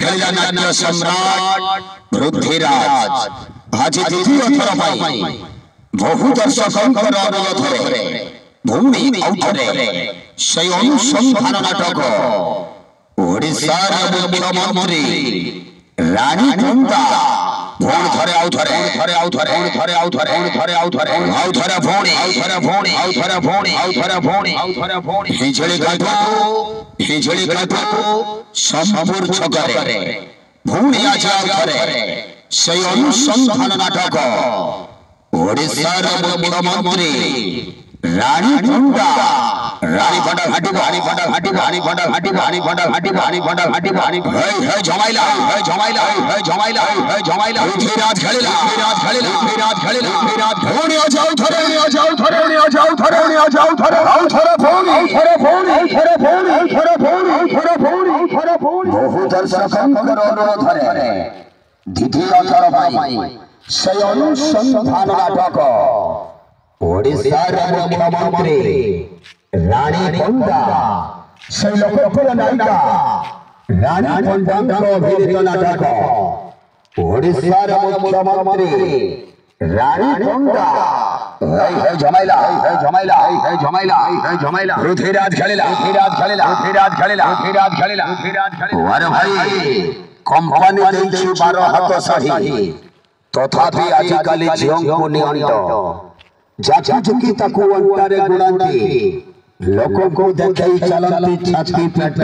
खेला नाट्य सम्राट पृथ्वीराज आज द्वितीय थर पाई बहु दर्शकंकर अनुरोधरे भूमि औथरे से अनुसंधान नाटक ओडिशार मुख्यमंत्री रानी कुंदा भोण थरे औथरे थरे औथरे थरे औथरे थरे औथरे औथरे भोणी औथरे भोणी औथरे भोणी औथरे भोणी औथरे भोणी हिजळी काटो संपूर छकरे भूमि आज औथरे से अनुसंधान नाटक ओडिशार मुख्यमंत्री रानी कुंदा रानी फटा घाटी भारी फटा घाटी भारी फटा घाटी भारी फटा घाटी भारी फटा घाटी भारी है जमाइला है जमाइला है जमाइला है जमाइला पृथ्वीराज खेलेला पृथ्वीराज खेलेला पृथ्वीराज खेलेला पृथ्वीराज भोणी आ जाओ थरे आ जाओ थरे आ जाओ थरे आ जाओ थरे आओ थरे भोणी थरे भोणी थरे भोणी थरे भोणी थरे भोणी थरे भोणी बहु दर्शकंकर अनुरोधरे द्वितीय थर पाई से अनुसंधान नाटक ओडिशार मुख्यमंत्री रानी कुंदा से लोकप्रिय नायिका रानी कुंदा अभिनीत नाटक ओडिशार मुख्यमंत्री रानी कुंदा है जमाइला है जमाइला है जमाइला है जमाइला पृथ्वीराज खेलेला पृथ्वीराज खेलेला पृथ्वीराज खेलेला पृथ्वीराज खेलेला पृथ्वीराज खेलेला अरे भाई कंपनी देछि 12 हाथ सही तथापि आजिकाली झियोंको नियंत जाति चुकी तको अंतरे गुणांती लोगों को देखे चलती छाती पेट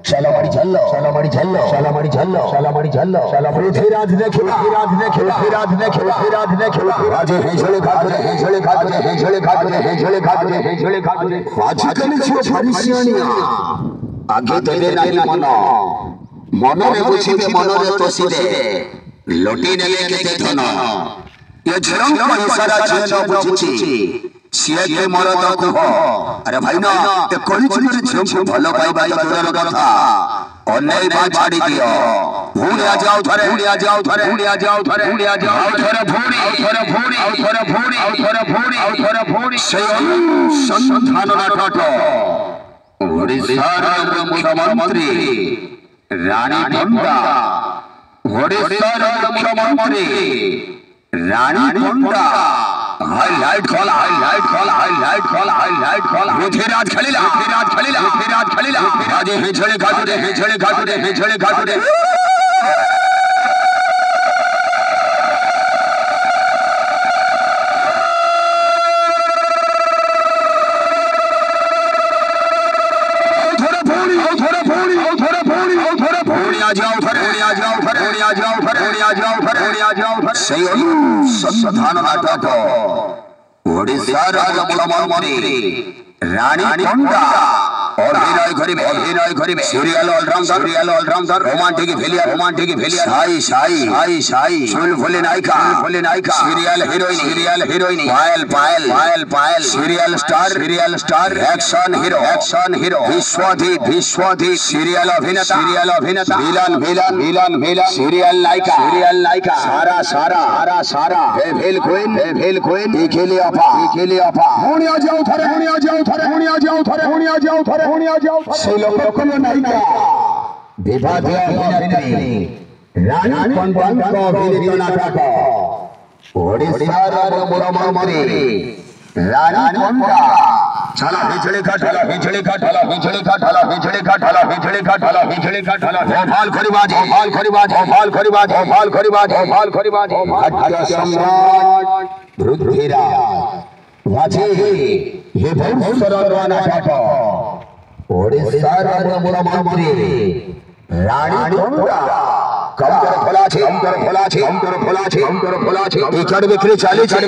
चलो बड़ी झल्लो चलो बड़ी झल्लो चलो बड़ी झल्लो चलो बड़ी झल्लो चलो पृथ्वीराज देखे पृथ्वीराज देखे पृथ्वीराज देखे पृथ्वीराज देखे आज हेजले घाटरे हेजले घाटरे हेजले घाटरे हेजले घाटरे हेजले घाटरे आजकल छो फरिसियानिया आगे देबे नाही मन रे बुझिबे मन रे तोसिबे लोटी नेले केते धन ये झरंग को इशारा छेन बुझिछि सिए के मरद को अरे भाई ना ए कोनी चुरी झरंग को भलो पाइबा दूरर कथा अन्य बात छाड़ी दियो भूणी आ जाओ थरे भूणी आ जाओ थरे भूणी आ जाओ थरे भूणी आ जाओ थरे भूणी थरे भूणी थरे भूणी थरे भूणी थरे भूणी से संधान नाटक ओडिशार मुख्यमंत्री रानी कुंदा ओडिशार मुख्यमंत्री रानी कुंदा हाईलाइट खोला हाईलाइट खोला हाईलाइट खोला हाईलाइट खोला पृथ्वीराज खेलेला पृथ्वीराज खेलेला पृथ्वीराज खेलेला आज हेजळे घाटरे हेजळे घाटरे हेजळे घाटरे संधान नाटक ओडिशार मुख्यमंत्री रानी कुंदा अभिनय करिबे सीरियल ऑलराउंडर रोमांटिक भेलिया साई फुलफुली नायिका सीरियल हीरोइन पायल सीरियल स्टार एक्शन हीरो विश्वधी सीरियल अभिनेता विलन सीरियल नायिका सारा भेल क्वीन इखेली अफा होनी आ जाओ थरे से लोकप्रिय नायिका विवादित अभिनेत्री रानी कुंदा अभिनीत नाटक ओडिशार मुख्यमंत्री रानी कुंदा चला हिजळे घाटाला भोपाल खरीबाज नाट्य सम्राट पृथ्वीराज वाचे हे बहुत सरल नाटक ओडिशार मुख्यमंत्री रानी कुंदा कमतर खोला छे इकड़ बिखरे चाली